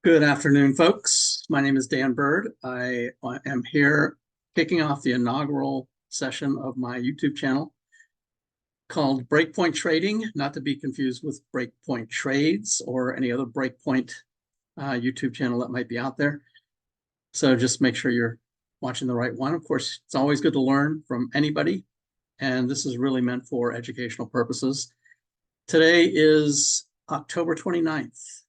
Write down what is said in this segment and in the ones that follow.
Good afternoon, folks. My name is Dan Bird. I am here kicking off the inaugural session of my YouTube channel called Breakpoint Trading, not to be confused with Breakpoint Trades or any other Breakpoint YouTube channel that might be out there. So just make sure you're watching the right one. Of course, it's always good to learn from anybody, and this is really meant for educational purposes. Today is October 29th.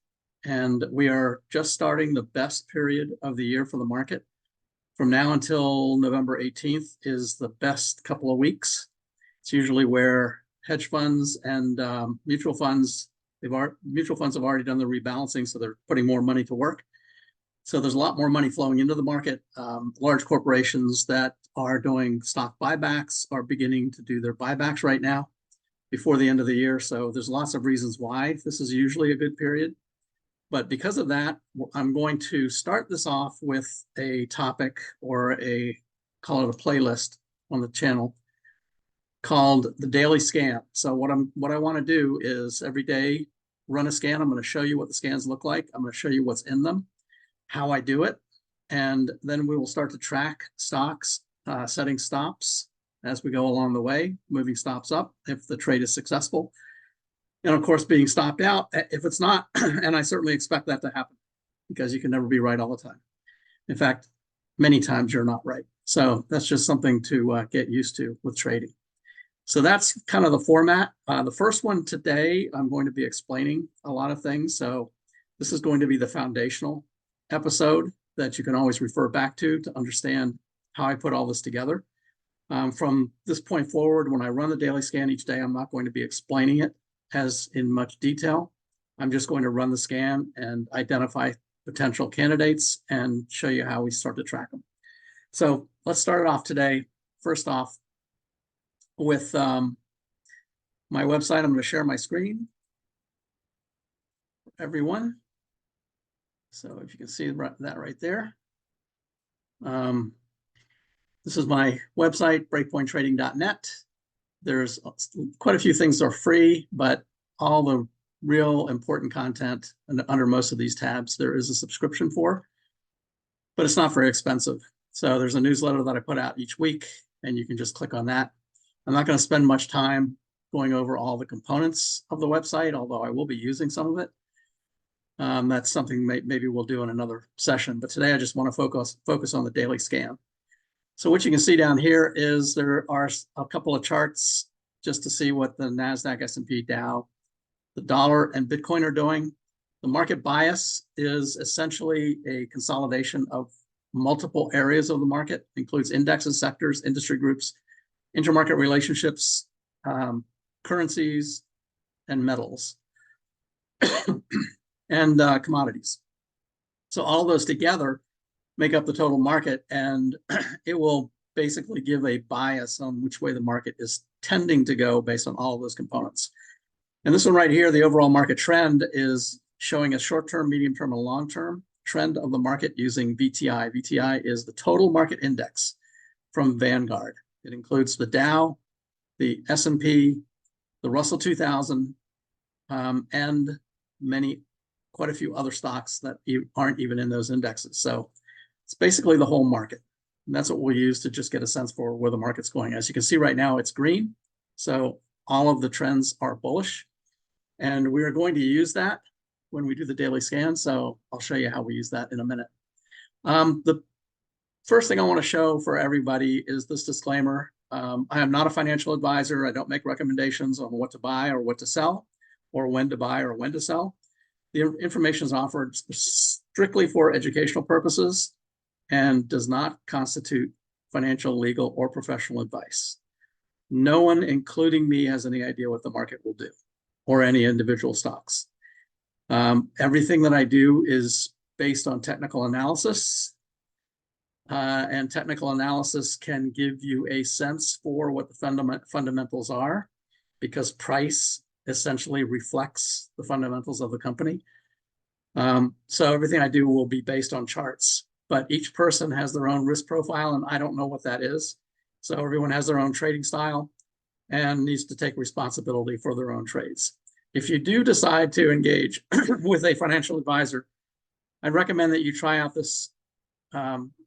And we are just starting the best period of the year for the market. From now until November 18th is the best couple of weeks. It's usually where hedge funds and mutual funds have already done the rebalancing, so they're putting more money to work. So there's a lot more money flowing into the market. Large corporations that are doing stock buybacks are beginning to do their buybacks right now before the end of the year. So there's lots of reasons why this is usually a good period. But because of that, I'm going to start this off with a topic or call it a playlist on the channel called the Daily Scan. So what I want to do is every day run a scan. I'm going to show you what the scans look like. I'm going to show you what's in them, how I do it, and then we will start to track stocks, setting stops as we go along the way, moving stops up if the trade is successful. And of course, being stopped out if it's not, and I certainly expect that to happen because you can never be right all the time. In fact, many times you're not right. So that's just something to get used to with trading. So that's kind of the format. The first one today, I'm going to be explaining a lot of things. So this is going to be the foundational episode that you can always refer back to understand how I put all this together. From this point forward, when I run the daily scan each day, I'm not going to be explaining it as in much detail. I'm just going to run the scan and identify potential candidates and show you how we start to track them. So let's start it off today. First off, with my website. I'm going to share my screen for everyone. So if you can see that right there. This is my website, breakpointtrading.net. There's quite a few things that are free, but all the real important content under most of these tabs, there is a subscription for, but it's not very expensive. So there's a newsletter that I put out each week, and you can just click on that. I'm not going to spend much time going over all the components of the website, although I will be using some of it. That's something maybe we'll do in another session, but today I just want to focus on the daily scan. So what you can see down here is there are a couple of charts just to see what the NASDAQ, S&P, Dow, the dollar, and Bitcoin are doing. The market bias is essentially a consolidation of multiple areas of the market, includes indexes, sectors, industry groups, intermarket relationships, currencies, and metals, and commodities. So all of those together make up the total market, and it will basically give a bias on which way the market is tending to go based on all of those components. And this one right here, the overall market trend, is showing a short-term, medium-term, and long-term trend of the market using VTI. VTI is the total market index from Vanguard. It includes the Dow, the S&P, the Russell 2000, and quite a few other stocks that aren't even in those indexes. So it's basically the whole market. And that's what we'll use to just get a sense for where the market's going. As you can see right now, it's green. So all of the trends are bullish. And we are going to use that when we do the daily scan. So I'll show you how we use that in a minute. The first thing I want to show for everybody is this disclaimer. I am not a financial advisor. I don't make recommendations on what to buy or what to sell, or when to buy or when to sell. The information is offered strictly for educational purposes and does not constitute financial, legal, or professional advice. No one, including me, has any idea what the market will do or any individual stocks. Everything that I do is based on technical analysis, and technical analysis can give you a sense for what the fundamentals are, because price essentially reflects the fundamentals of the company. So everything I do will be based on charts, but each person has their own risk profile, and I don't know what that is. So everyone has their own trading style and needs to take responsibility for their own trades. If you do decide to engage with a financial advisor, I'd recommend that you try out this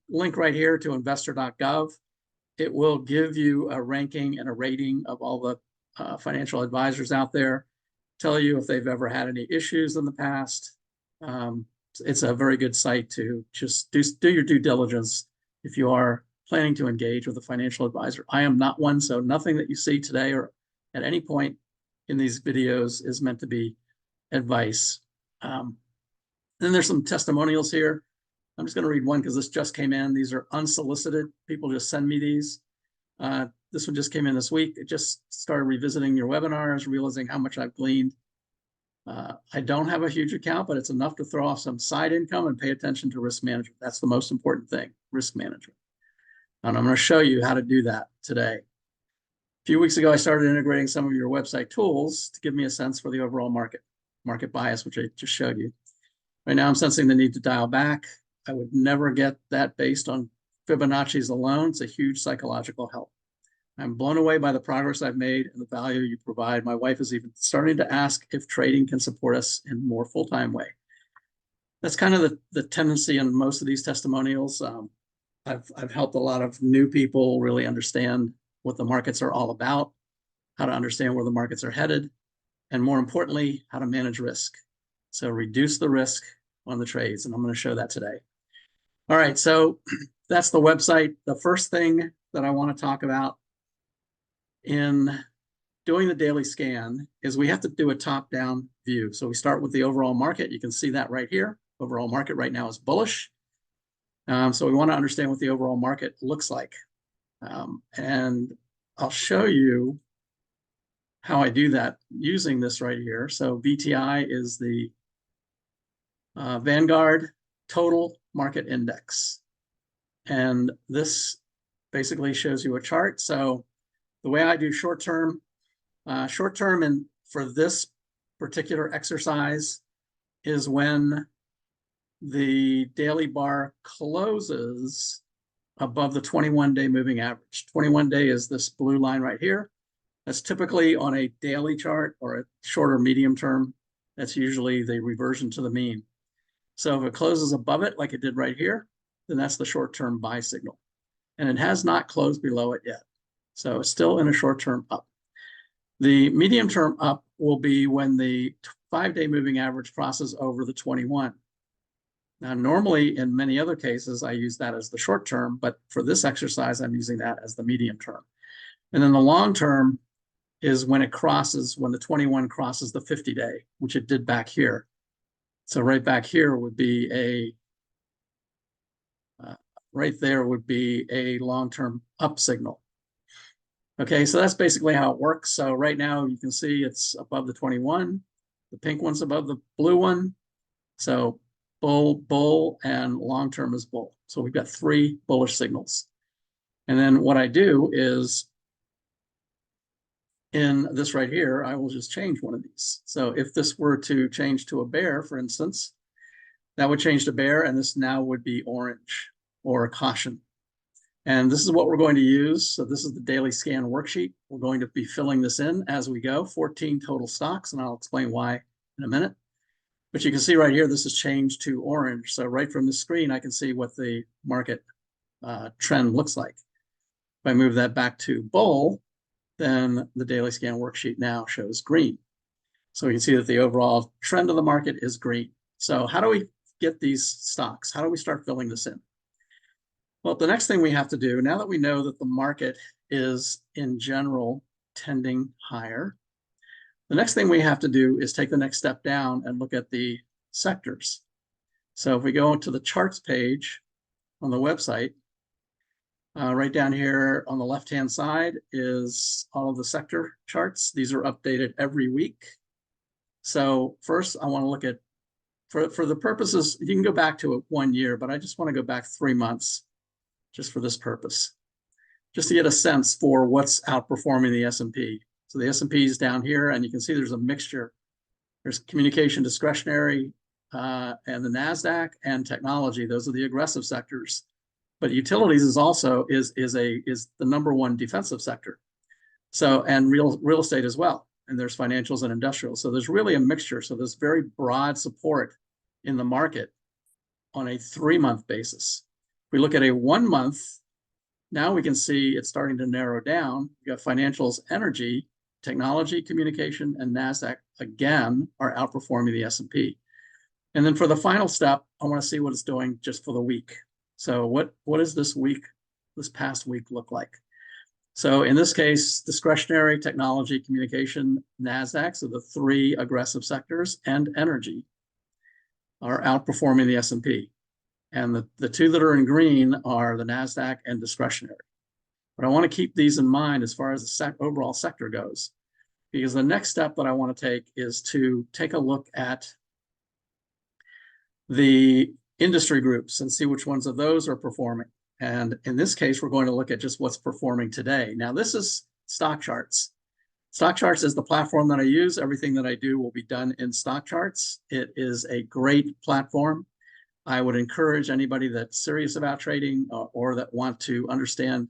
link right here to investor.gov. It will give you a ranking and a rating of all the financial advisors out there, tell you if they've ever had any issues in the past. It's a very good site to just do your due diligence if you are planning to engage with a financial advisor. I am not one, so nothing that you see today or at any point in these videos is meant to be advice. Then there's some testimonials here. I'm just going to read one because this just came in. These are unsolicited. People just send me these. This one just came in this week. It just started revisiting your webinars, realizing how much I've gleaned. I don't have a huge account, but it's enough to throw off some side income and pay attention to risk management. That's the most important thing, risk management. And I'm going to show you how to do that today. A few weeks ago, I started integrating some of your website tools to give me a sense for the overall market bias, which I just showed you. Right now, I'm sensing the need to dial back. I would never get that based on Fibonacci's alone. It's a huge psychological help. I'm blown away by the progress I've made and the value you provide. My wife is even starting to ask if trading can support us in a more full-time way. That's kind of the tendency in most of these testimonials. I've helped a lot of new people really understand what the markets are all about, how to understand where the markets are headed, and more importantly, how to manage risk. So reduce the risk on the trades, and I'm going to show that today. All right, so that's the website. The first thing that I want to talk about in doing the daily scan is we have to do a top-down view. So we start with the overall market. You can see that right here. Overall market right now is bullish. So we want to understand what the overall market looks like. And I'll show you how I do that using this right here. So VTI is the Vanguard Total Market Index. And this basically shows you a chart. So the way I do short-term and for this particular exercise is when the daily bar closes above the 21-day moving average. 21-day is this blue line right here. That's typically on a daily chart or a shorter medium term. That's usually the reversion to the mean. So if it closes above it, like it did right here, then that's the short-term buy signal. And it has not closed below it yet. So it's still in a short-term up. The medium-term up will be when the 5-day moving average crosses over the 21. Now, normally in many other cases, I use that as the short term, but for this exercise, I'm using that as the medium term. And then the long term is when it crosses, when the 21 crosses the 50-day, which it did back here. So right back here would be right there would be a long-term up signal. Okay, so that's basically how it works. So right now you can see it's above the 21. The pink one's above the blue one. So bull, and long-term is bull. So we've got 3 bullish signals. And then what I do is in this right here, I will just change one of these. So if this were to change to a bear, for instance, that would change to bear, and this now would be orange or caution. And this is what we're going to use. So this is the daily scan worksheet. We're going to be filling this in as we go, 14 total stocks, and I'll explain why in a minute. But you can see right here, this has changed to orange. So right from the screen, I can see what the market trend looks like. If I move that back to bull, then the daily scan worksheet now shows green. So we can see that the overall trend of the market is green. So how do we get these stocks? How do we start filling this in? Well, the next thing we have to do, now that we know that the market is in general tending higher, the next thing we have to do is take the next step down and look at the sectors. So if we go to the charts page on the website, right down here on the left-hand side is all of the sector charts. These are updated every week. So first I want to look at, for the purposes, you can go back to 1 year, but I just want to go back 3 months just for this purpose, just to get a sense for what's outperforming the S&P. So the S&P is down here, and you can see there's a mixture. There's communication discretionary and the NASDAQ and technology. Those are the aggressive sectors. But utilities is also is the #1 defensive sector. So, and real estate as well. And there's financials and industrial. So there's really a mixture. So there's very broad support in the market on a 3-month basis. If we look at a 1 month, now we can see it's starting to narrow down. You got financials, energy, technology, communication, and NASDAQ again are outperforming the S&P. And then for the final step, I want to see what it's doing just for the week. So what does this past week look like? So in this case, discretionary, technology, communication, NASDAQ, so the 3 aggressive sectors, and energy are outperforming the S&P. And the 2 that are in green are the NASDAQ and discretionary. But I want to keep these in mind as far as the overall sector goes, because the next step that I want to take is to take a look at the industry groups and see which ones of those are performing. And in this case, we're going to look at just what's performing today. Now, this is Stock Charts. Stock Charts is the platform that I use. Everything that I do will be done in Stock Charts. It is a great platform. I would encourage anybody that's serious about trading or that want to understand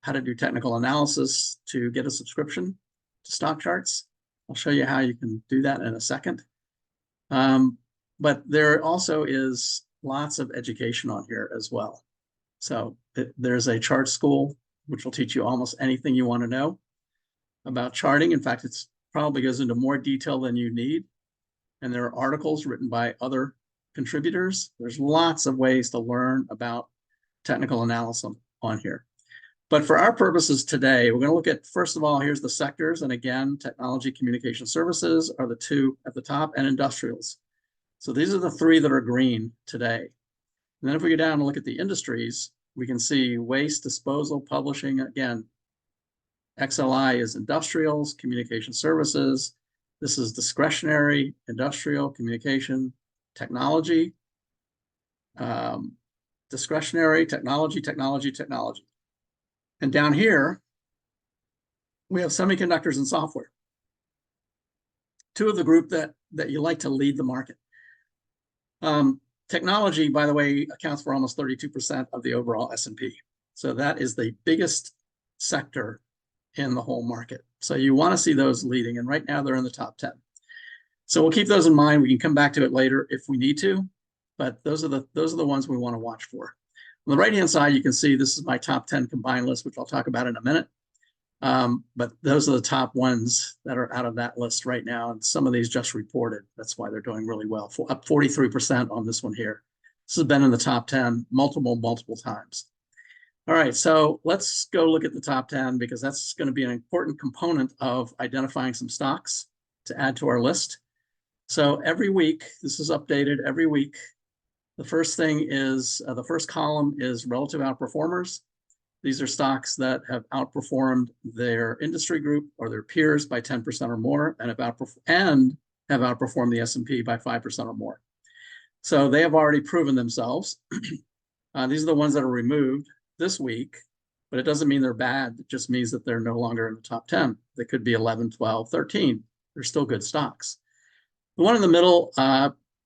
how to do technical analysis to get a subscription to Stock Charts. I'll show you how you can do that in a second. But there also is lots of education on here as well. So there's a chart school, which will teach you almost anything you want to know about charting. In fact, it's probably goes into more detail than you need. And there are articles written by other contributors. There's lots of ways to learn about technical analysis on here. But for our purposes today, we're going to look at, first of all, here's the sectors. And again, technology, communication services are the 2 at the top, and industrials. So these are the 3 that are green today. And then if we go down and look at the industries, we can see waste, disposal, publishing. Again, XLI is industrials, communication services. This is discretionary, industrial, communication, technology, discretionary, technology, technology, technology. And down here, we have semiconductors and software. 2 of the group that you like to lead the market. Technology, by the way, accounts for almost 32% of the overall S&P. So that is the biggest sector in the whole market. So you want to see those leading, and right now they're in the top 10. So we'll keep those in mind. We can come back to it later if we need to, but those are the ones we want to watch for. On the right-hand side, you can see this is my top 10 combined list, which I'll talk about in a minute. But those are the top ones that are out of that list right now. And some of these just reported. That's why they're doing really well. Up 43% on this one here. This has been in the top 10 multiple times. All right, so let's go look at the top 10 because that's going to be an important component of identifying some stocks to add to our list. So every week, this is updated every week. The first thing is, the first column is relative outperformers. These are stocks that have outperformed their industry group or their peers by 10% or more and have outperformed the S&P by 5% or more. So they have already proven themselves. These are the ones that are removed this week, but it doesn't mean they're bad. It just means that they're no longer in the top 10. They could be 11, 12, 13. They're still good stocks. The one in the middle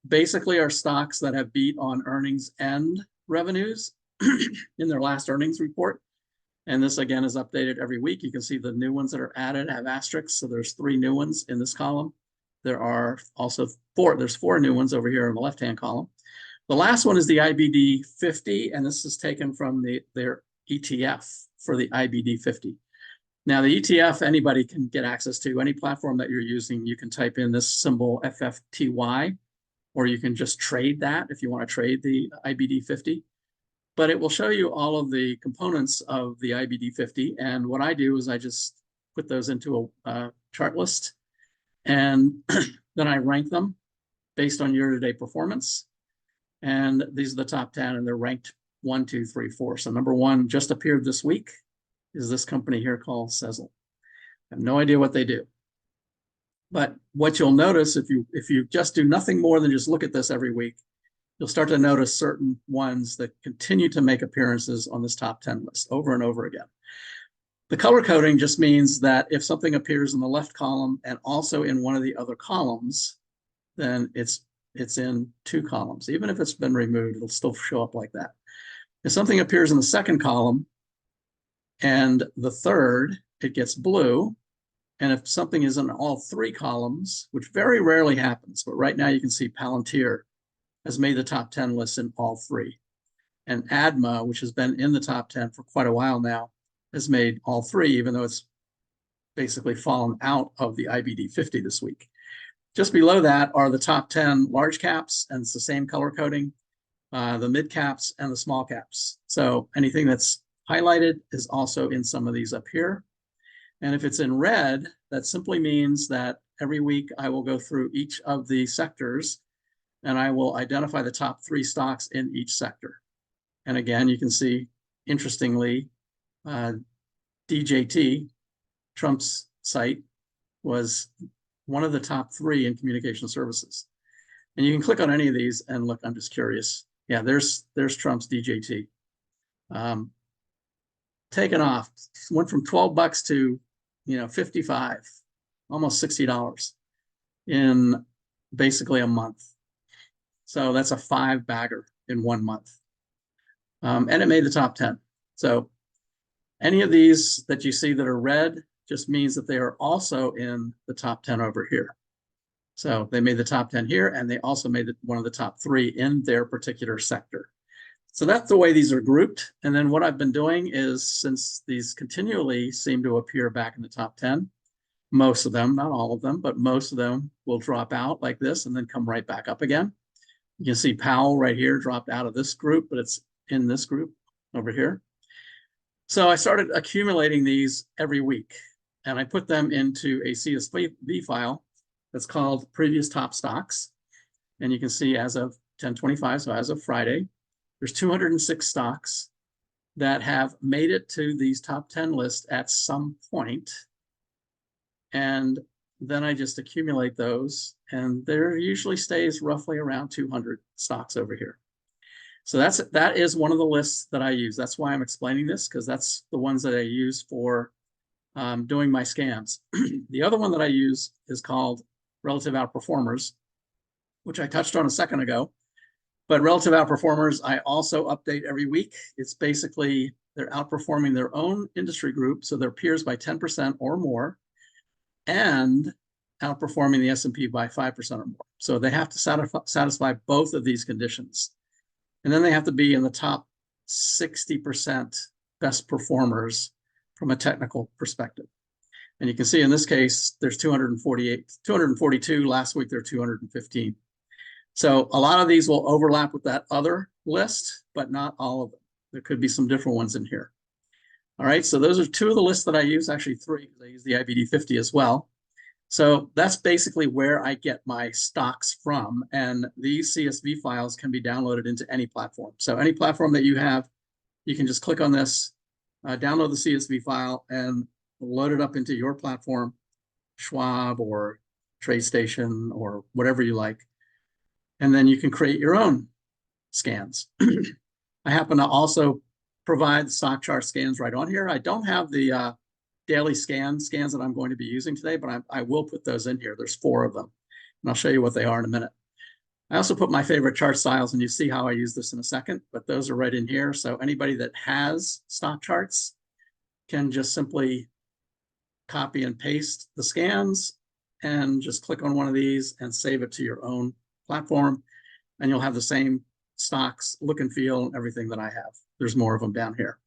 basically are stocks that have beat on earnings and revenues in their last earnings report. And this again is updated every week. You can see the new ones that are added have asterisks. So there's 3 new ones in this column. There are also 4. There's 4 new ones over here in the left-hand column. The last one is the IBD 50, and this is taken from their ETF for the IBD 50. Now, the ETF, anybody can get access to. Any platform that you're using, you can type in this symbol FFTY, or you can just trade that if you want to trade the IBD 50. But it will show you all of the components of the IBD 50. And what I do is I just put those into a chart list, and then I rank them based on year-to-date performance. And these are the top 10, and they're ranked 1, 2, 3, 4. So number 1 just appeared this week is this company here called Sezzle. I have no idea what they do. But what you'll notice if you just do nothing more than just look at this every week, you'll start to notice certain ones that continue to make appearances on this top 10 list over and over again. The color coding just means that if something appears in the left column and also in one of the other columns, then it's in 2 columns. Even if it's been removed, it'll still show up like that. If something appears in the second column and the third, it gets blue. And if something is in all 3 columns, which very rarely happens, but right now you can see Palantir has made the top 10 list in all three. And ADMA, which has been in the top 10 for quite a while now, has made all three, even though it's basically fallen out of the IBD 50 this week. Just below that are the top 10 large caps, and it's the same color coding, the mid caps and the small caps. So anything that's highlighted is also in some of these up here. And if it's in red, that simply means that every week I will go through each of the sectors and I will identify the top 3 stocks in each sector. And again, you can see, interestingly, DJT, Trump's site, was one of the top 3 in communication services. And you can click on any of these and look, I'm just curious. Yeah, there's Trump's DJT. Taken off, went from $12 to, 55, almost $60 in basically a month. So that's a 5-bagger in 1 month. And it made the top 10. So any of these that you see that are red just means that they are also in the top 10 over here. So they made the top 10 here, and they also made one of the top 3 in their particular sector. So that's the way these are grouped. And then what I've been doing is, since these continually seem to appear back in the top 10, most of them, not all of them, but most of them will drop out like this and then come right back up again. You can see Powell right here dropped out of this group, but it's in this group over here. So I started accumulating these every week, and I put them into a CSV file that's called Previous Top Stocks. And you can see as of 10/25, so as of Friday, there's 206 stocks that have made it to these top 10 lists at some point. And then I just accumulate those, and there usually stays roughly around 200 stocks over here. So that is one of the lists that I use. That's why I'm explaining this, because that's the ones that I use for doing my scans. The other one that I use is called Relative Outperformers, which I touched on a second ago. But Relative Outperformers, I also update every week. It's basically they're outperforming their own industry group, so their peers by 10% or more, and outperforming the S&P by 5% or more. So they have to satisfy both of these conditions. And then they have to be in the top 60% best performers from a technical perspective. And you can see in this case, there's 242. Last week, there are 215. So a lot of these will overlap with that other list, but not all of them. There could be some different ones in here. All right, so those are 2 of the lists that I use, actually 3, because I use the IBD 50 as well. So that's basically where I get my stocks from. And these CSV files can be downloaded into any platform. So any platform that you have, you can just click on this, download the CSV file, and load it up into your platform, Schwab or TradeStation or whatever you like. And then you can create your own scans. I happen to also provide stock chart scans right on here. I don't have the daily scans that I'm going to be using today, but I will put those in here. There's 4 of them, and I'll show you what they are in a minute. I also put my favorite chart styles, and you see how I use this in a second, but those are right in here. So anybody that has stock charts can just simply copy and paste the scans and just click on one of these and save it to your own platform, and you'll have the same stocks, look and feel, and everything that I have. There's more of them down here.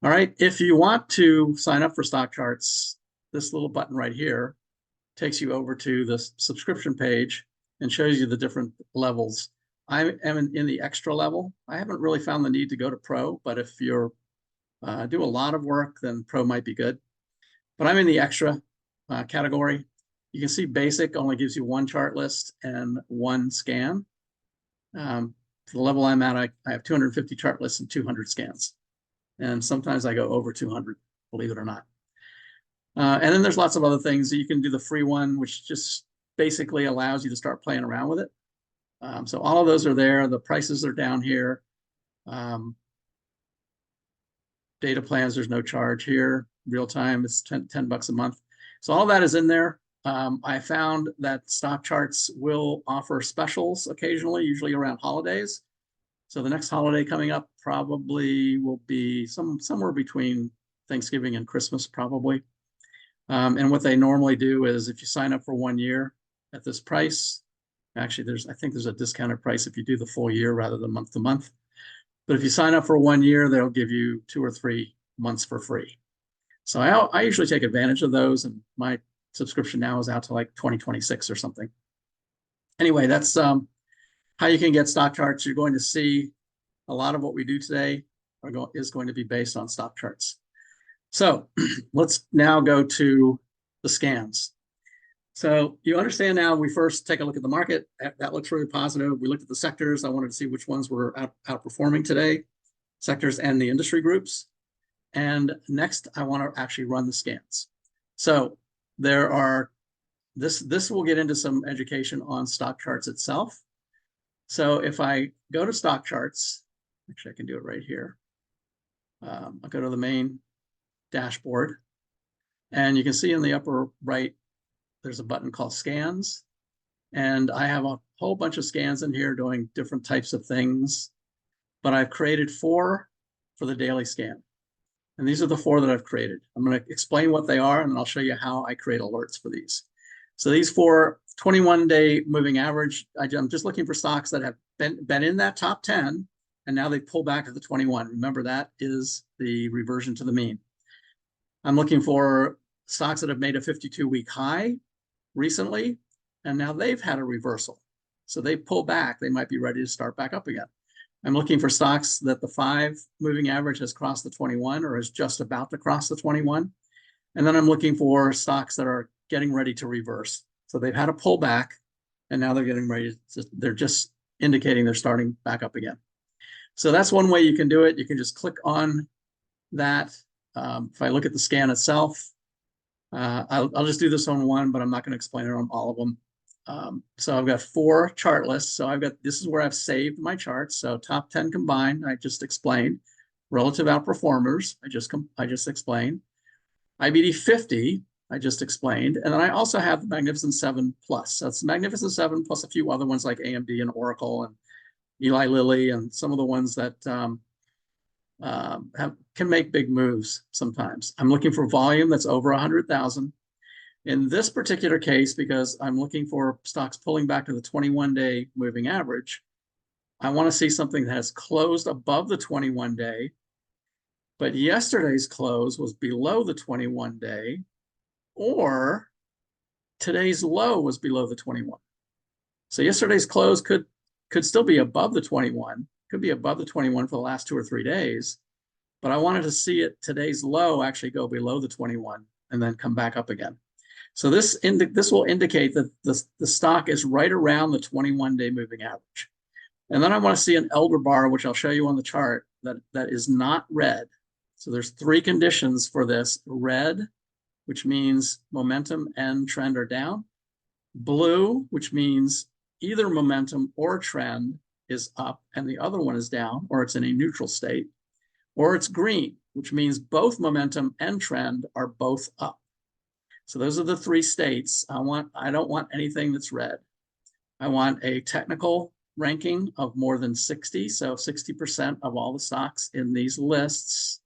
All right, if you want to sign up for stock charts, this little button right here takes you over to the subscription page and shows you the different levels. I am in the extra level. I haven't really found the need to go to pro, but if you're do a lot of work, then pro might be good. But I'm in the extra category. You can see basic only gives you 1 chart list and 1 scan. The level I'm at, I have 250 chart lists and 200 scans. And sometimes I go over 200, believe it or not. And then there's lots of other things. You can do the free one, which just basically allows you to start playing around with it. So all of those are there. The prices are down here. Data plans, there's no charge here. Real time, it's $10 a month. So all that is in there. I found that stock charts will offer specials occasionally, usually around holidays. So the next holiday coming up probably will be somewhere between Thanksgiving and Christmas, probably. And what they normally do is if you sign up for 1 year at this price, Actually, I think there's a discounted price if you do the full year rather than month to month. But if you sign up for 1 year, they'll give you 2 or 3 months for free. So I usually take advantage of those, and my subscription now is out to like 2026 or something. Anyway, that's how you can get stock charts. You're going to see a lot of what we do today is going to be based on stock charts. So let's now go to the scans. So you understand now, we first take a look at the market. That looks really positive. We looked at the sectors. I wanted to see which ones were outperforming today, sectors and the industry groups. And next, I want to actually run the scans. So there are, this will get into some education on stock charts itself. So if I go to stock charts, actually I can do it right here. I'll go to the main dashboard, and you can see in the upper right, there's a button called scans. And I have a whole bunch of scans in here doing different types of things, but I've created 4 for the daily scan. And these are the 4 that I've created. I'm going to explain what they are, and then I'll show you how I create alerts for these. So these 4 21-day moving average, I'm just looking for stocks that have been in that top 10, and now they pull back to the 21. Remember, that is the reversion to the mean. I'm looking for stocks that have made a 52-week high recently, and now they've had a reversal. So they pull back. They might be ready to start back up again. I'm looking for stocks that the 5 moving average has crossed the 21 or is just about to cross the 21. And then I'm looking for stocks that are getting ready to reverse. So they've had a pullback, and now they're getting ready to, they're just indicating they're starting back up again. So that's one way you can do it. You can just click on that. If I look at the scan itself, I'll just do this on one, but I'm not going to explain it on all of them. So I've got 4 chart lists. So this is where I've saved my charts. So top 10 combined, I just explained. Relative outperformers, I just explained. IBD 50, I just explained. And then I also have the Magnificent 7 Plus. So it's the Magnificent 7 plus a few other ones like AMD and Oracle and Eli Lilly and some of the ones that can make big moves sometimes. I'm looking for volume that's over 100,000. In this particular case, because I'm looking for stocks pulling back to the 21-day moving average, I want to see something that has closed above the 21-day, but yesterday's close was below the 21-day, or today's low was below the 21. So yesterday's close could still be above the 21, could be above the 21 for the last 2 or 3 days, but I wanted to see today's low actually go below the 21 and then come back up again. So this will indicate that the stock is right around the 21-day moving average. And then I want to see an elder bar, which I'll show you on the chart, that is not red. So there's 3 conditions for this. Red, which means momentum and trend are down. Blue, which means either momentum or trend is up and the other one is down, or it's in a neutral state. Or it's green, which means both momentum and trend are both up. So those are the 3 states. I don't want anything that's red. I want a technical ranking of more than 60. So 60% of all the stocks in these lists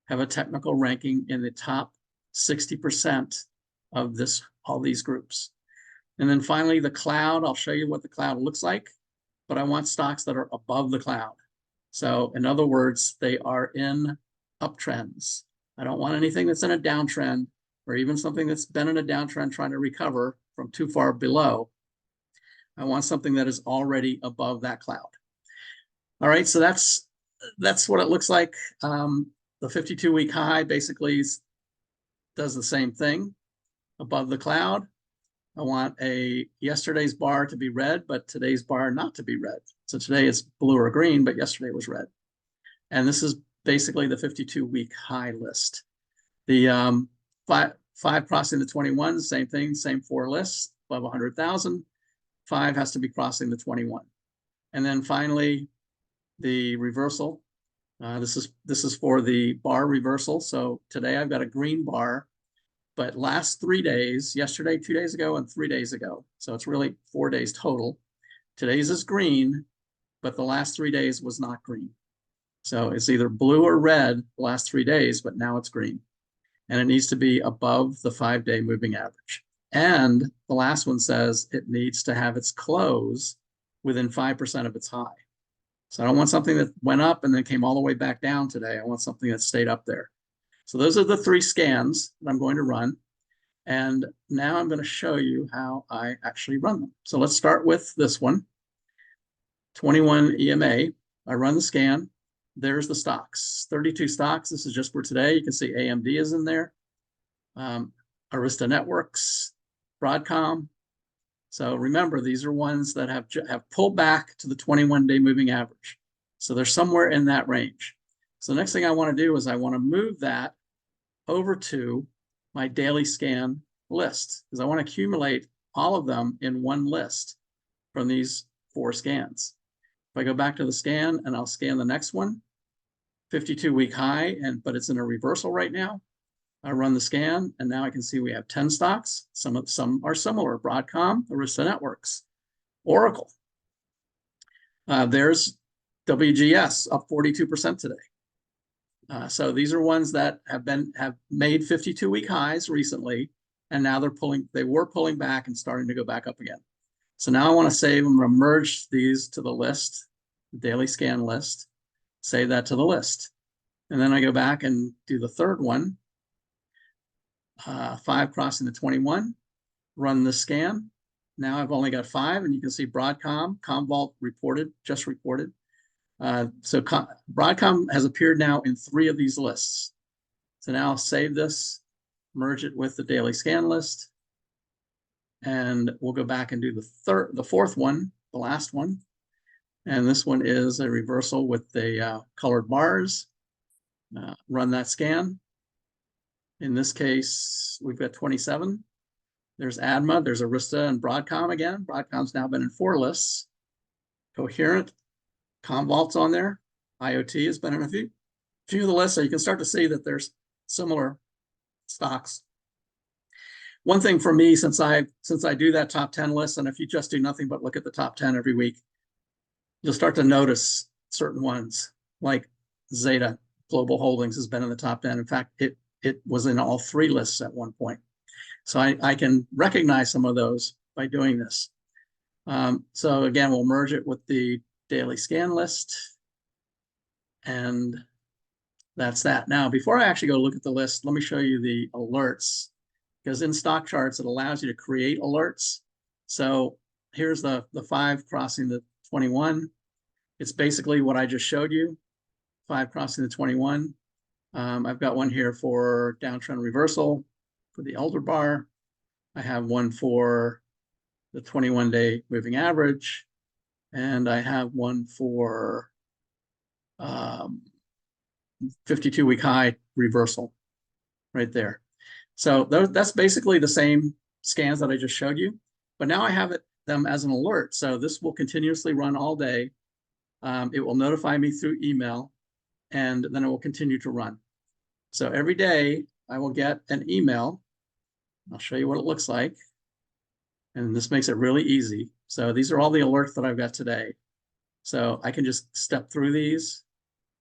have a technical ranking in the top 60% of all these groups. And then finally, the cloud, I'll show you what the cloud looks like, but I want stocks that are above the cloud. So in other words, they are in uptrends. I don't want anything that's in a downtrend, or even something that's been in a downtrend trying to recover from too far below. I want something that is already above that cloud. All right, so that's what it looks like. The 52-week high basically does the same thing above the cloud. I want yesterday's bar to be red, but today's bar not to be red. So today it's blue or green, but yesterday was red. And this is basically the 52-week high list. The 5 crossing the 21, same thing, same 4 lists above 100,000. 5 has to be crossing the 21. And then finally, the reversal. This is for the bar reversal. So today I've got a green bar, but last 3 days, yesterday, 2 days ago, and 3 days ago. So it's really 4 days total. Today's is green, but the last 3 days was not green. So it's either blue or red the last 3 days, but now it's green. And it needs to be above the 5-day moving average. And the last one says it needs to have its close within 5% of its high. So I don't want something that went up and then came all the way back down today. I want something that stayed up there. So those are the 3 scans that I'm going to run. And now I'm going to show you how I actually run them. So let's start with this one, 21 EMA. I run the scan. There's the stocks, 32 stocks. This is just for today. You can see AMD is in there, Arista Networks, Broadcom. So remember, these are ones that have pulled back to the 21-day moving average. So they're somewhere in that range. So the next thing I want to do is I want to move that over to my daily scan list, because I want to accumulate all of them in one list from these 4 scans. If I go back to the scan and I'll scan the next one, 52-week high, but it's in a reversal right now. I run the scan, and now I can see we have 10 stocks. Some are similar: Broadcom, Arista Networks, Oracle. There's WGS up 42% today. So these are ones that have made 52-week highs recently, and now they were pulling back and starting to go back up again. So now I want to save them, merge these to the list, the daily scan list, save that to the list. And then I go back and do the third one, 5 crossing the 21, run the scan. Now I've only got 5, and you can see Broadcom, Commvault just reported. So Broadcom has appeared now in 3 of these lists. So now I'll save this, merge it with the daily scan list, and we'll go back and do the 4th one, the last one. And this one is a reversal with the colored bars. Run that scan. In this case, we've got 27. There's ADMA, there's Arista and Broadcom again. Broadcom's now been in 4 lists. Coherent, Commvault's on there. IoT has been in a few of the lists, so you can start to see that there's similar stocks. One thing for me, since I do that top 10 list, and if you just do nothing but look at the top 10 every week, you'll start to notice certain ones, like Zeta Global Holdings has been in the top 10. In fact, it was in all 3 lists at one point. So I can recognize some of those by doing this. So again, we'll merge it with the daily scan list. And that's that. Now, before I actually go look at the list, let me show you the alerts, because in stock charts, it allows you to create alerts. So here's the 5 crossing the 21. It's basically what I just showed you, 5 crossing the 21. I've got one here for downtrend reversal for the elder bar. I have one for the 21-day moving average, and I have one for 52-week high reversal right there. So that's basically the same scans that I just showed you, but now I have them as an alert. So this will continuously run all day. It will notify me through email, and then it will continue to run. So every day I will get an email. I'll show you what it looks like. And this makes it really easy. So these are all the alerts that I've got today. So I can just step through these.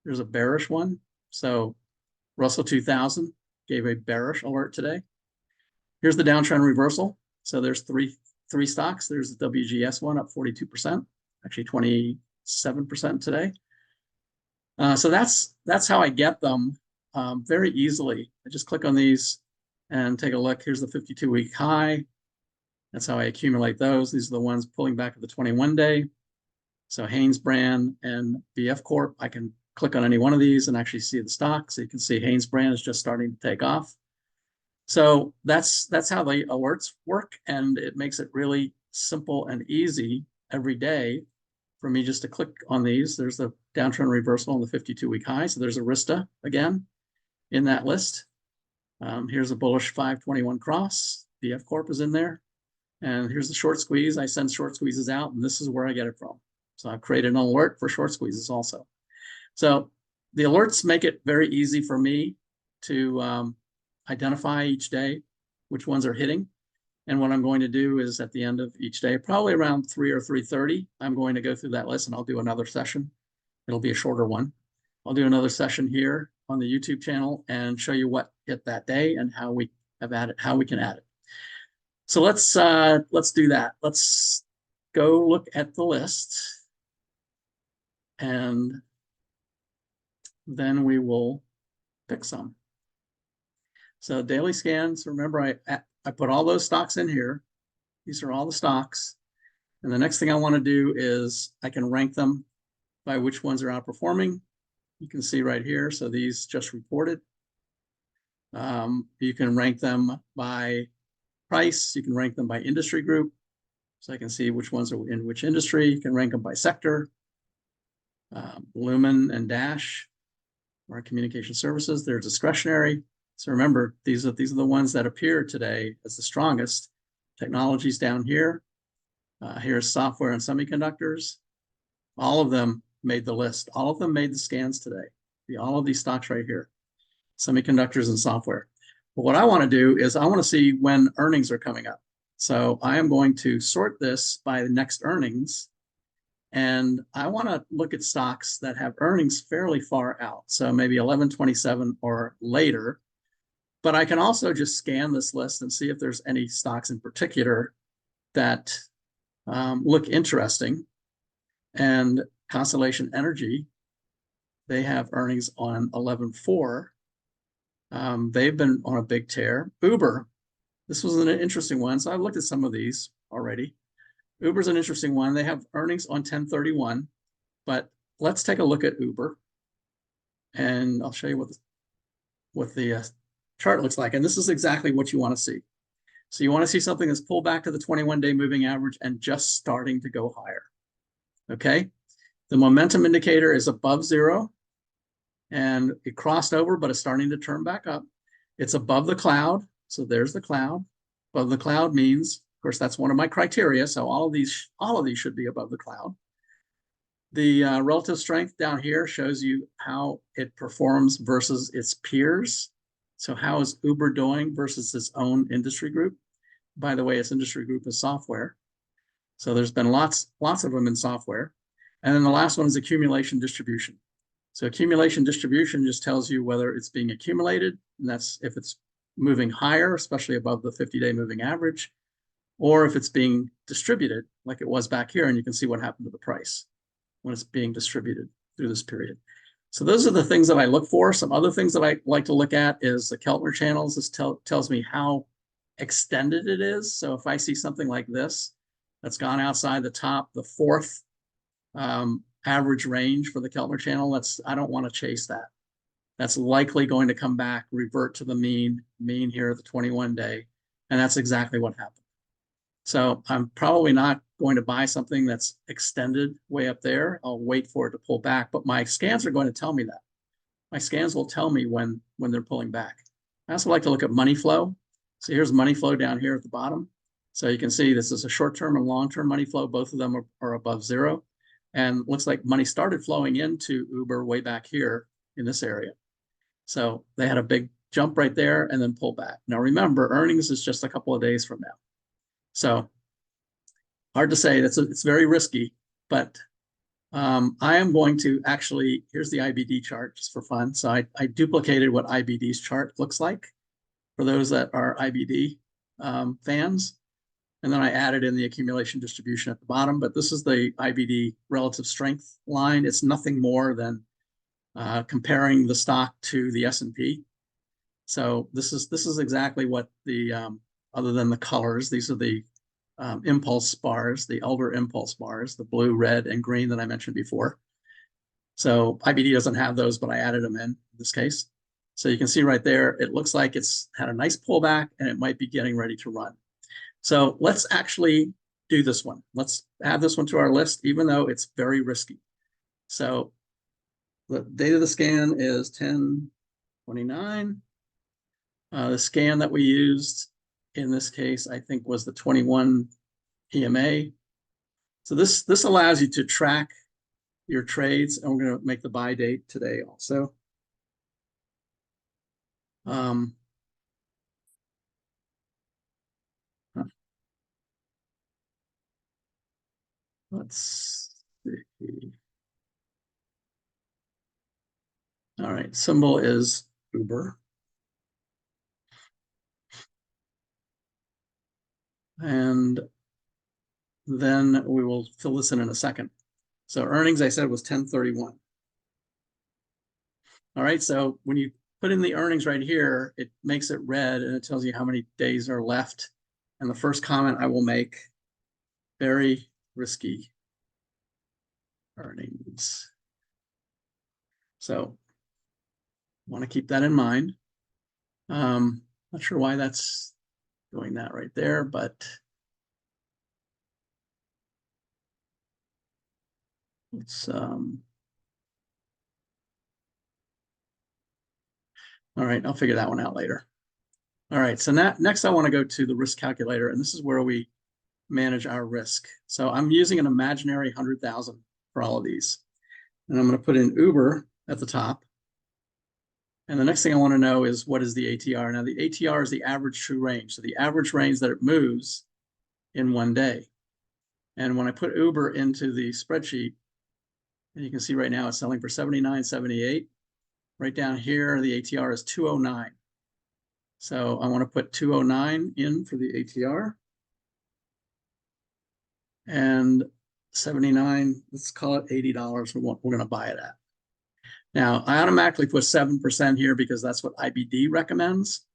There's a bearish one. So Russell 2000 gave a bearish alert today. Here's the downtrend reversal. So there's three stocks. There's the WGS one up 42%, actually 27% today. So that's how I get them very easily. I just click on these and take a look. Here's the 52-week high. That's how I accumulate those. These are the ones pulling back at the 21-day. So HanesBrand and BF Corp, I can click on any one of these and actually see the stock. So you can see HanesBrand is just starting to take off. So that's how the alerts work, and it makes it really simple and easy every day for me just to click on these. There's the downtrend reversal on the 52-week high. So there's Arista again in that list. Here's a bullish 521 cross. BF Corp is in there. And here's the short squeeze. I send short squeezes out, and this is where I get it from. So I've created an alert for short squeezes also. So the alerts make it very easy for me to identify each day which ones are hitting. And what I'm going to do is at the end of each day, probably around 3 or 3:30, I'm going to go through that list and I'll do another session. It'll be a shorter one. I'll do another session here on the YouTube channel and show you what hit that day and how we can add it. So let's do that. Let's go look at the list, and then we will pick some. So daily scans, remember I put all those stocks in here. These are all the stocks. And the next thing I want to do is I can rank them by which ones are outperforming. You can see right here. So these just reported. You can rank them by price. You can rank them by industry group. So I can see which ones are in which industry. You can rank them by sector. Lumen and Dash are communication services. They're discretionary. So remember, these are the ones that appear today as the strongest. Technologies down here. Here's software and semiconductors. All of them made the list. All of them made the scans today. All of these stocks right here, semiconductors and software. But what I want to do is I want to see when earnings are coming up. So I am going to sort this by the next earnings. And I want to look at stocks that have earnings fairly far out. So maybe 11/27 or later. But I can also just scan this list and see if there's any stocks in particular that look interesting. And Constellation Energy, they have earnings on 11/4. They've been on a big tear. Uber, this was an interesting one. So I've looked at some of these already. Uber's an interesting one. They have earnings on 10/31, but let's take a look at Uber, and I'll show you what the chart looks like. And this is exactly what you want to see. So you want to see something that's pulled back to the 21-day moving average and just starting to go higher. Okay. The momentum indicator is above 0, and it crossed over, but it's starting to turn back up. It's above the cloud. So there's the cloud. Above the cloud means, of course, that's one of my criteria. So all of these should be above the cloud. The relative strength down here shows you how it performs versus its peers. So how is Uber doing versus its own industry group? By the way, its industry group is software. So there's been lots of them in software. And then the last one is accumulation distribution. So accumulation distribution just tells you whether it's being accumulated, and that's if it's moving higher, especially above the 50-day moving average, or if it's being distributed like it was back here, and you can see what happened to the price when it's being distributed through this period. So those are the things that I look for. Some other things that I like to look at is the Keltner channels. This tells me how extended it is. So if I see something like this that's gone outside the top, the fourth average range for the Keltner channel, I don't want to chase that. That's likely going to come back, revert to the mean here at the 21-day, and that's exactly what happened. So I'm probably not going to buy something that's extended way up there. I'll wait for it to pull back, but my scans are going to tell me that. My scans will tell me when they're pulling back. I also like to look at money flow. So here's money flow down here at the bottom. So you can see this is a short-term and long-term money flow. Both of them are above 0. And looks like money started flowing into Uber way back here in this area. So they had a big jump right there and then pull back. Now remember, earnings is just a couple of days from now. So hard to say. It's very risky, but I am going to actually, here's the IBD chart just for fun. So I duplicated what IBD's chart looks like for those that are IBD fans. And then I added in the accumulation distribution at the bottom, but this is the IBD relative strength line. It's nothing more than comparing the stock to the S&P. So this is exactly what the, other than the colors, these are the impulse bars, the Elder impulse bars, the blue, red, and green that I mentioned before. So IBD doesn't have those, but I added them in this case. So you can see right there, it looks like it's had a nice pullback and it might be getting ready to run. So let's actually do this one. Let's add this one to our list, even though it's very risky. So the date of the scan is 10/29. The scan that we used in this case, I think, was the 21 EMA. So this allows you to track your trades, and we're going to make the buy date today also. Let's see. All right, symbol is Uber. And then we will fill this in a second. So earnings, I said, was 1031. All right, so when you put in the earnings right here, it makes it red and it tells you how many days are left. And the first comment I will make, very risky earnings. So want to keep that in mind. Not sure why that's doing that right there, but it's all right, I'll figure that one out later. All right, so next I want to go to the risk calculator, and this is where we manage our risk. So I'm using an imaginary 100,000 for all of these. And I'm going to put in Uber at the top. And the next thing I want to know is what is the ATR? Now the ATR is the average true range. So the average range that it moves in one day. And when I put Uber into the spreadsheet, and you can see right now it's selling for 79.78. Right down here, the ATR is 209. So I want to put 209 in for the ATR. And 79, let's call it $80 we're going to buy it at. Now, I automatically put 7% here because that's what IBD recommends,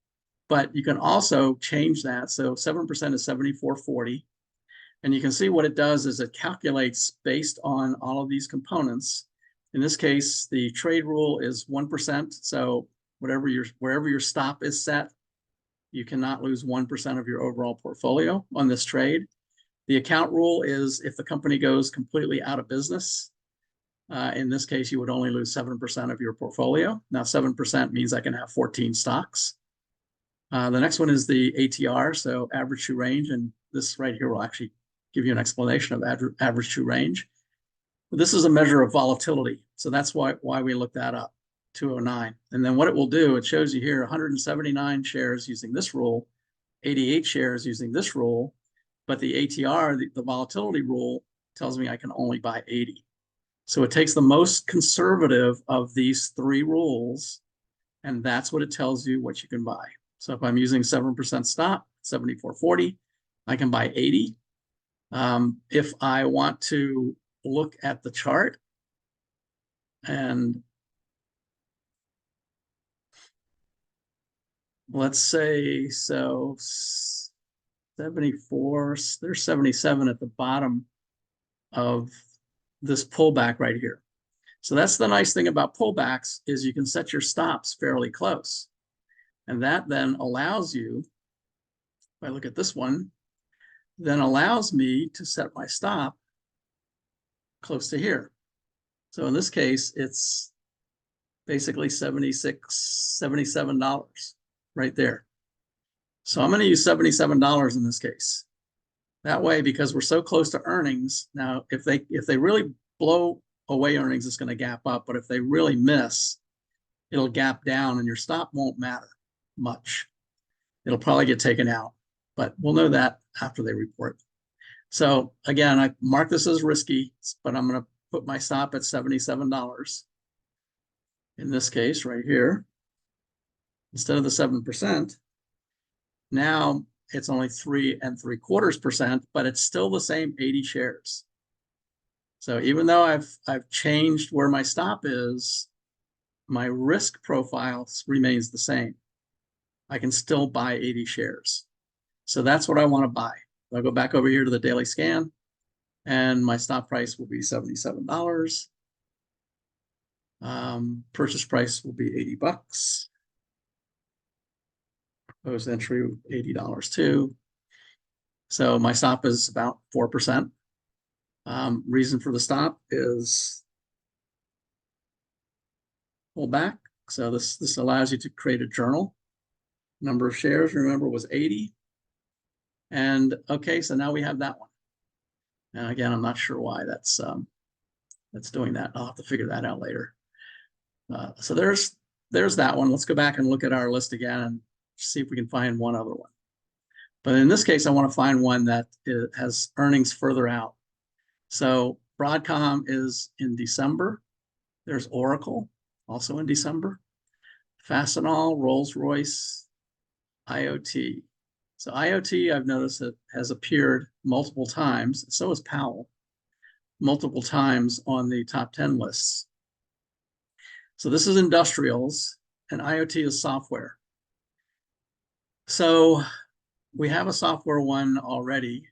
but you can also change that. So 7% is 74.40. And you can see what it does is it calculates based on all of these components. In this case, the trade rule is 1%. So wherever your stop is set, you cannot lose 1% of your overall portfolio on this trade. The account rule is if the company goes completely out of business, in this case, you would only lose 7% of your portfolio. Now, 7% means I can have 14 stocks. The next one is the ATR, so average true range. And this right here will actually give you an explanation of average true range. This is a measure of volatility. So that's why we looked that up, 209. And then what it will do, it shows you here 179 shares using this rule, 88 shares using this rule. But the ATR, the volatility rule, tells me I can only buy 80. So it takes the most conservative of these three rules, and that's what it tells you what you can buy. So if I'm using 7% stop, 74.40, I can buy 80. If I want to look at the chart and let's say, so 74, there's 77 at the bottom of this pullback right here. So that's the nice thing about pullbacks is you can set your stops fairly close. And that then allows you, if I look at this one, then allows me to set my stop close to here. So in this case, it's basically $77 right there. So I'm going to use $77 in this case. That way, because we're so close to earnings, now if they really blow away earnings, it's going to gap up. But if they really miss, it'll gap down and your stop won't matter much. It'll probably get taken out, but we'll know that after they report. So again, I mark this as risky, but I'm going to put my stop at $77. In this case right here, instead of the 7%, now it's only 3 3/4%, but it's still the same 80 shares. So even though I've changed where my stop is, my risk profile remains the same. I can still buy 80 shares. So that's what I want to buy. I'll go back over here to the daily scan, and my stop price will be $77. Purchase price will be $80. Proposed entry, $80 too. So my stop is about 4%. Reason for the stop is pull back. So this allows you to create a journal. Number of shares, remember, was 80. And okay, so now we have that one. And again, I'm not sure why that's doing that. I'll have to figure that out later. So there's that one. Let's go back and look at our list again and see if we can find one other one. But in this case, I want to find one that has earnings further out. So Broadcom is in December. There's Oracle, also in December. Fastenal, Rolls-Royce, IoT. So IoT, I've noticed it has appeared multiple times. So has Powell, multiple times on the top 10 lists. So this is industrials and IoT is software. So we have a software one already.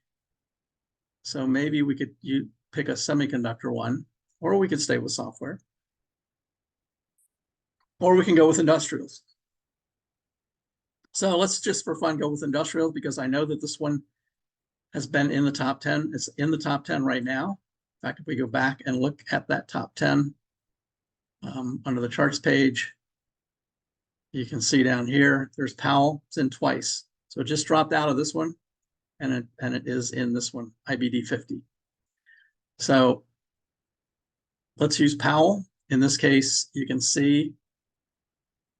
So maybe we could pick a semiconductor one, or we could stay with software. Or we can go with industrials. So let's just for fun go with industrials because I know that this one has been in the top 10. It's in the top 10 right now. In fact, if we go back and look at that top 10 under the charts page, you can see down here, there's Powell. It's in twice. So it just dropped out of this one and it is in this one, IBD 50. So let's use Powell. In this case, you can see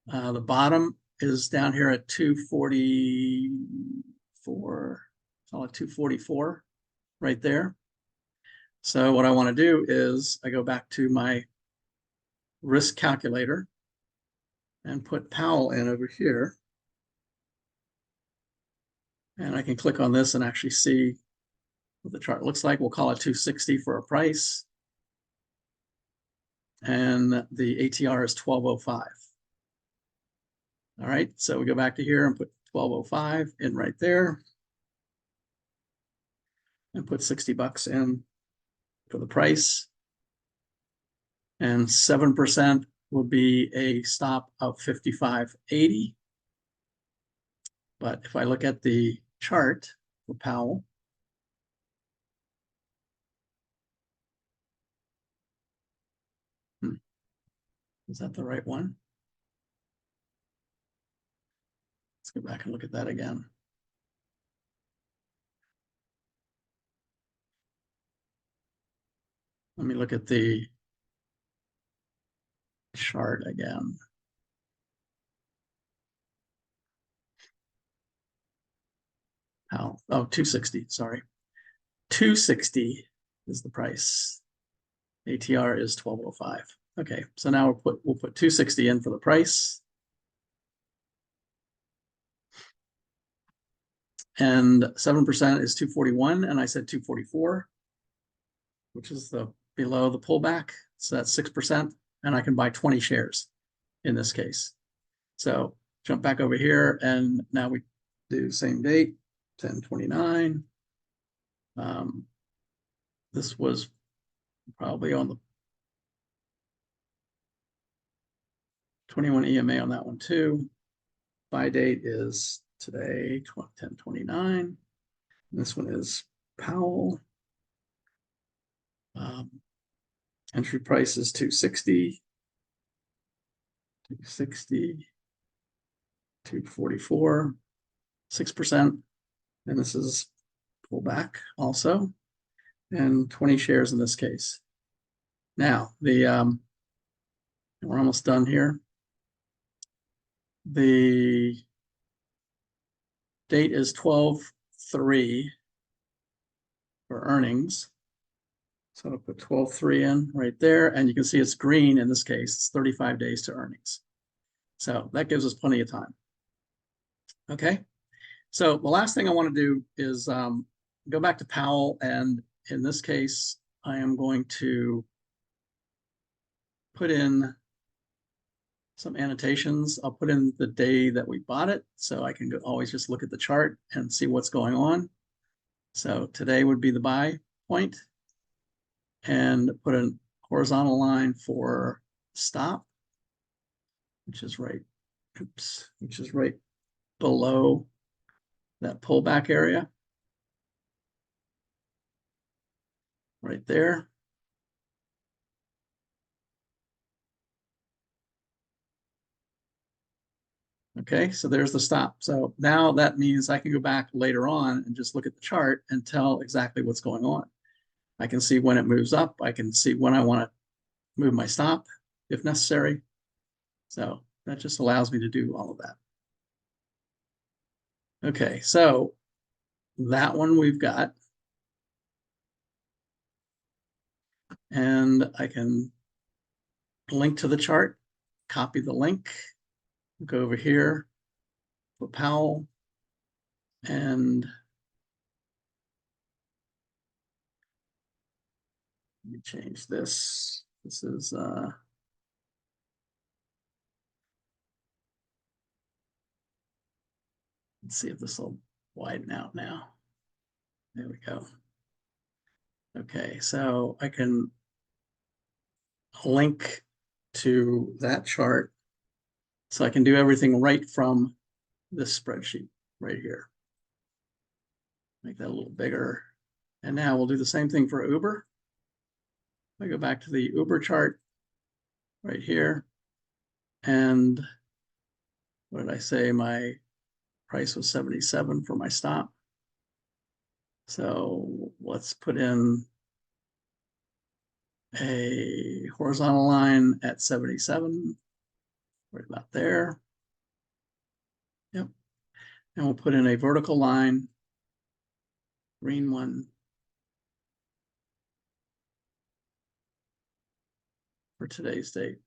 the bottom is down here at 244, call it 244 right there. So what I want to do is I go back to my risk calculator and put Powell in over here. And I can click on this and actually see what the chart looks like. We'll call it 260 for a price. And the ATR is 1205. All right, so we go back to here and put 1205 in right there. And put 60 bucks in for the price. And 7% would be a stop of 55.80. But if I look at the chart for Powell, is that the right one? Let's go back and look at that again. Let me look at the chart again. Oh, 260, sorry. 260 is the price. ATR is 1205. Okay, so now we'll put 260 in for the price. And 7% is 241, and I said 244, which is the below the pullback. So that's 6%, and I can buy 20 shares in this case. So jump back over here, and now we do same date, 10/29. This was probably on the 21 EMA on that one too. Buy date is today, 10/29. This one is Powell. Entry price is 260. 260. 244. 6%. And this is pullback also. And 20 shares in this case. Now, we're almost done here. The date is 12/3 for earnings. So I'll put 12/3 in right there, and you can see it's green in this case. It's 35 days to earnings. So that gives us plenty of time. Okay, so the last thing I want to do is go back to Powell, and in this case, I am going to put in some annotations. I'll put in the day that we bought it, so I can always just look at the chart and see what's going on. So today would be the buy point, and put a horizontal line for stop, which is right below that pullback area, right there. Okay, so there's the stop. So now that means I can go back later on and just look at the chart and tell exactly what's going on. I can see when it moves up. I can see when I want to move my stop if necessary. So that just allows me to do all of that. Okay, so that one we've got. And I can link to the chart, copy the link, go over here for Powell, And let me change this. This is let's see if this will widen out now. There we go. Okay, so I can link to that chart. So I can do everything right from this spreadsheet right here. Make that a little bigger. And now we'll do the same thing for Uber. I go back to the Uber chart right here. And what did I say? My price was 77 for my stop. So let's put in a horizontal line at 77, right about there. Yep. And we'll put in a vertical line, green one, for today's date.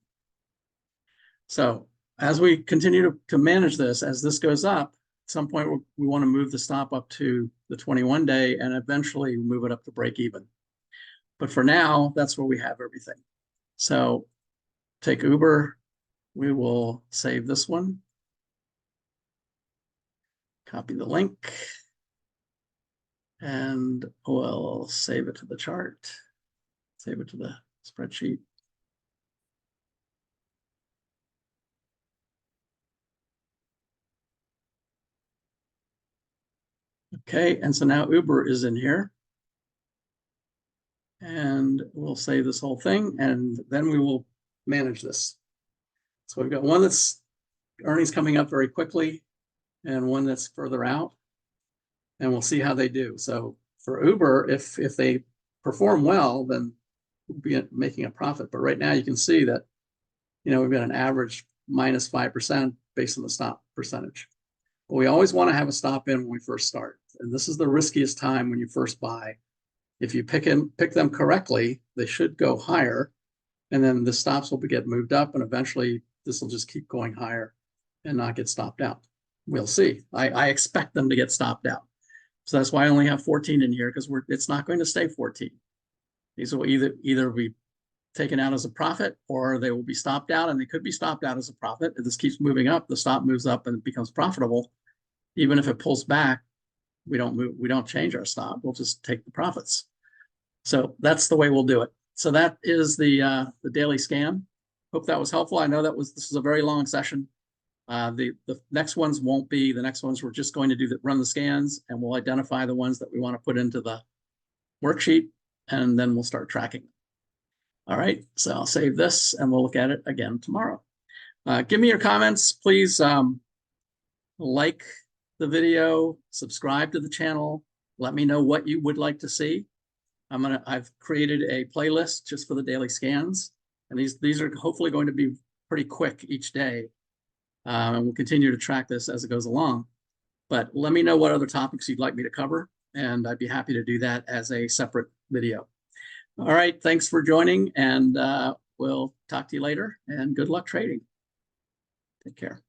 So as we continue to manage this, as this goes up, at some point we want to move the stop up to the 21 day and eventually move it up to break even. But for now, that's where we have everything. So take Uber, we will save this one, copy the link, and we'll save it to the chart, save it to the spreadsheet. Okay, and so now Uber is in here. And we'll save this whole thing, and then we will manage this. So we've got one that's earnings coming up very quickly and one that's further out, and we'll see how they do. So for Uber, if they perform well, then we'll be making a profit. But right now you can see that, you know, we've got an average minus 5% based on the stop percentage. But we always want to have a stop in when we first start. And this is the riskiest time when you first buy. If you pick them correctly, they should go higher, and then the stops will get moved up, and eventually this will just keep going higher and not get stopped out. We'll see. I expect them to get stopped out. So that's why I only have 14 in here, because it's not going to stay 14. These will either be taken out as a profit, or they will be stopped out, and they could be stopped out as a profit. If this keeps moving up, the stop moves up and it becomes profitable. Even if it pulls back, we don't change our stop. We'll just take the profits. So that's the way we'll do it. So that is the daily scan. Hope that was helpful. I know this was a very long session. The next ones won't be. The next ones we're just going to run the scans, and we'll identify the ones that we want to put into the worksheet, and then we'll start tracking. All right, so I'll save this and we'll look at it again tomorrow. Give me your comments, please. Like the video, subscribe to the channel. Let me know what you would like to see. I've created a playlist just for the daily scans, and these are hopefully going to be pretty quick each day. And we'll continue to track this as it goes along. But let me know what other topics you'd like me to cover, and I'd be happy to do that as a separate video. All right, thanks for joining, and we'll talk to you later, and good luck trading. Take care.